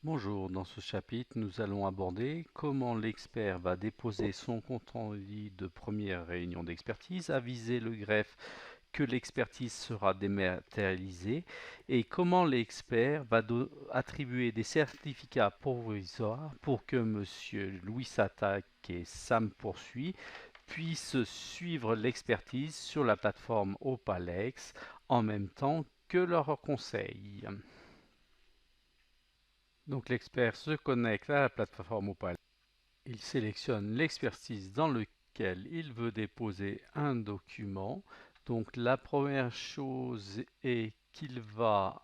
Bonjour, dans ce chapitre, nous allons aborder comment l'expert va déposer son compte-rendu de première réunion d'expertise, aviser le greffe que l'expertise sera dématérialisée et comment l'expert va attribuer des certificats provisoires pour que Monsieur Louis Sattac et Sam Poursuit puissent suivre l'expertise sur la plateforme Opalex en même temps que leur conseil. Donc l'expert se connecte à la plateforme Opal. Il sélectionne l'expertise dans lequel il veut déposer un document. Donc la première chose est qu'il va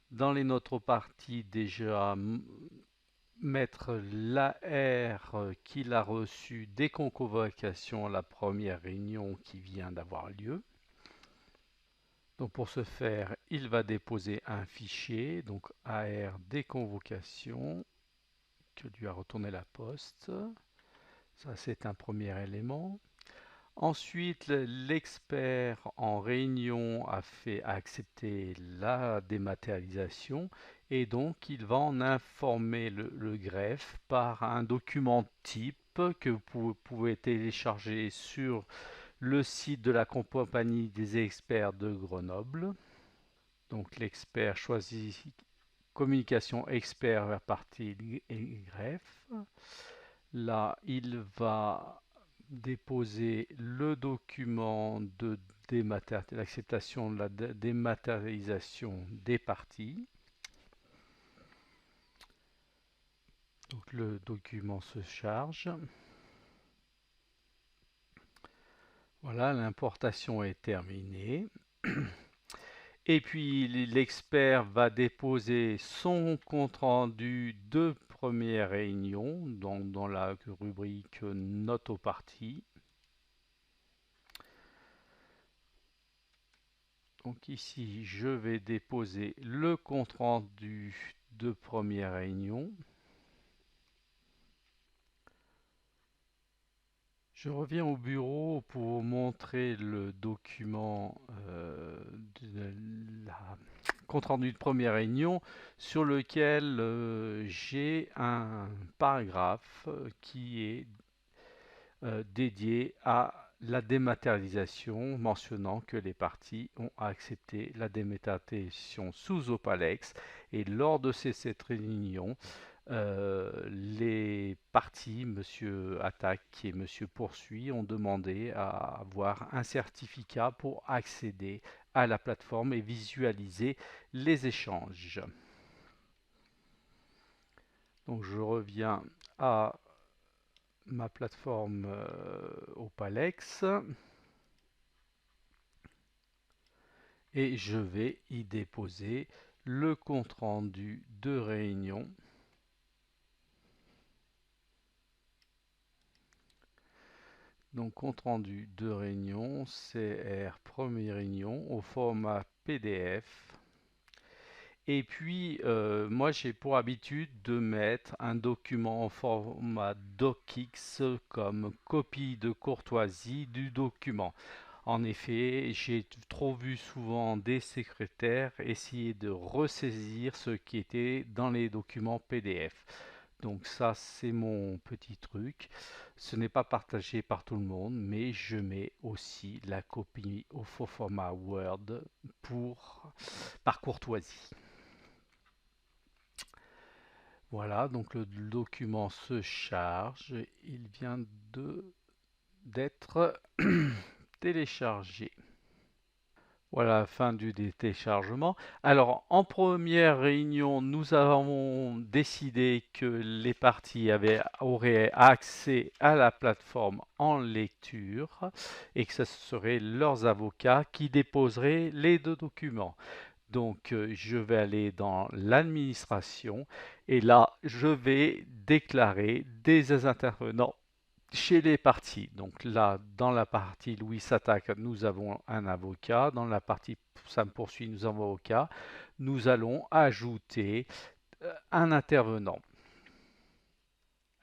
dans les notes parties déjà mettre l'AR qu'il a reçu dès convocation à la première réunion qui vient d'avoir lieu. Donc pour ce faire, il va déposer un fichier, donc AR déconvocation, que lui a retourné la poste. Ça, c'est un premier élément. Ensuite, l'expert en réunion a fait accepter la dématérialisation et donc il va en informer le greffe par un document type que vous pouvez télécharger sur le site de la compagnie des experts de Grenoble. Donc l'expert choisit communication expert vers partie et greffe. Là, il va déposer le document de l'acceptation de la dématérialisation des parties. Donc le document se charge. Voilà, l'importation est terminée. Et puis l'expert va déposer son compte-rendu de première réunion dans la rubrique Notes aux parties. Donc ici, je vais déposer le compte-rendu de première réunion. Je reviens au bureau pour vous montrer le document de la compte-rendu de première réunion sur lequel j'ai un paragraphe qui est dédié à la dématérialisation, mentionnant que les parties ont accepté la dématérialisation sous Opalex et lors de cette réunion, les parties, Monsieur Attaque et Monsieur Poursuit, ont demandé à avoir un certificat pour accéder à la plateforme et visualiser les échanges. Donc je reviens à ma plateforme Opalex et je vais y déposer le compte-rendu de réunion. Donc compte rendu de réunion, CR première réunion au format PDF. Et puis moi j'ai pour habitude de mettre un document en format docx comme copie de courtoisie du document. En effet, j'ai trop vu souvent des secrétaires essayer de ressaisir ce qui était dans les documents PDF. Donc ça, c'est mon petit truc. Ce n'est pas partagé par tout le monde, mais je mets aussi la copie au faux format Word par courtoisie. Voilà, donc le document se charge. Il vient d'être téléchargé. Voilà, fin du téléchargement. Alors, en première réunion, nous avons décidé que les parties auraient accès à la plateforme en lecture et que ce seraient leurs avocats qui déposeraient les deux documents. Donc, je vais aller dans l'administration et là, je vais déclarer des intervenants chez les parties. Donc là, dans la partie Louis s'attaque, nous avons un avocat. Dans la partie ça me poursuit, nous avons un avocat. Nous allons ajouter un intervenant.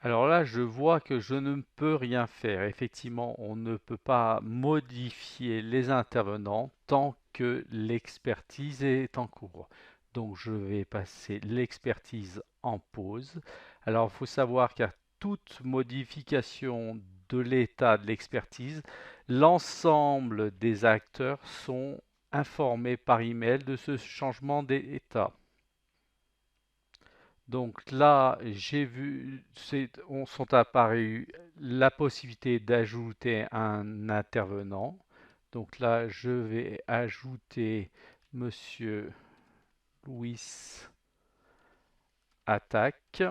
Alors là, je vois que je ne peux rien faire. Effectivement, on ne peut pas modifier les intervenants tant que l'expertise est en cours. Donc je vais passer l'expertise en pause. Alors il faut savoir qu'à toute modification de l'état de l'expertise, l'ensemble des acteurs sont informés par email de ce changement d'état. Donc là, j'ai vu, sont apparus la possibilité d'ajouter un intervenant. Donc là, je vais ajouter Monsieur Louis Attaque.